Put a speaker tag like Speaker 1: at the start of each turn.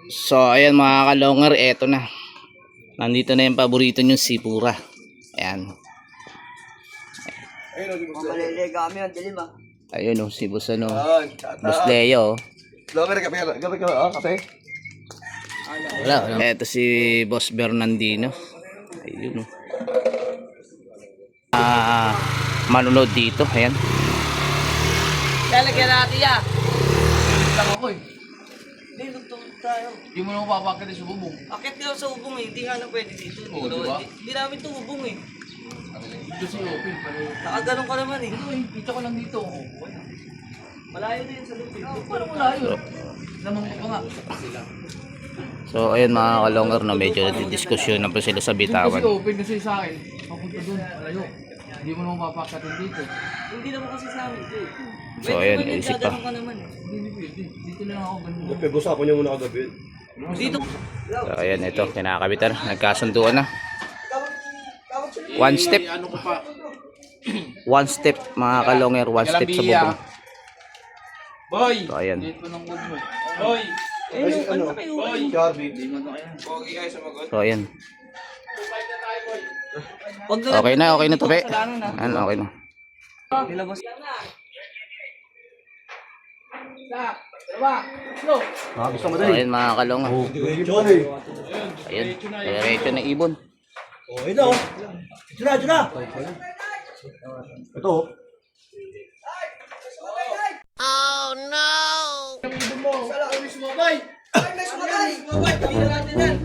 Speaker 1: So ayan mga kalonger, eto na. Nandito na yung paborito nyo, sipura. Ayan.
Speaker 2: Mamalili kami ang dilim ah.
Speaker 1: Ayun si Boss Boss Leo.
Speaker 3: Longer kape.
Speaker 1: Wala. Eto si Boss Bernardino. Ayun manunod dito. Ayan.
Speaker 2: Lalagyan natin yan.
Speaker 3: Lang ako eh.
Speaker 2: Hindi, nagtulog tayo.
Speaker 3: Hindi mo naman papakita sa bubong.
Speaker 2: Akit nga sa ubong eh, hindi nga na pwede dito.
Speaker 3: Oo, diba?
Speaker 2: Hindi namin ito ubong eh.
Speaker 3: Dito sa open.
Speaker 2: Nakaganon ka naman eh.
Speaker 3: Ito eh, kita ko lang dito.
Speaker 2: Malayo din sa loob eh.
Speaker 3: Parang malayo. Naman ko pa nga.
Speaker 1: So ayun mga kalonger, no, medyo nagdidiskusyon na po sila sa
Speaker 3: Dito
Speaker 1: bitawan.
Speaker 3: kasi open kasi sa akin. Papunta doon, malayo. Hindi mo naman papakatin dito.
Speaker 2: Hindi naman kasi sa amin ito eh.
Speaker 1: So ayun, isip pa.
Speaker 2: Gaganon ka naman eh.
Speaker 3: Hindi pwede. Dito lang ako ganun.
Speaker 4: Pag-usapan niyo muna kagabi.
Speaker 2: Dito.
Speaker 1: So ayan, ito, kinakabitan. Nagkasunduan na. One step. One step mga kalonger, one step sa bubong.
Speaker 3: Boy!
Speaker 1: So ayan.
Speaker 3: Dito ng good mo. Boy!
Speaker 2: Ano kayo?
Speaker 4: Charlie.
Speaker 1: So ayan.
Speaker 2: Okay
Speaker 1: Okay na to, pe. Ano, okay na.
Speaker 2: Nilabas.
Speaker 4: Gusto mo
Speaker 1: So ayan mga kalonga.
Speaker 4: Johnny.
Speaker 1: Ayan, diretso na ibon.
Speaker 4: Oh, ito. Ito na. Ito.
Speaker 2: Ay, may sumabay! Tabi na natin yan!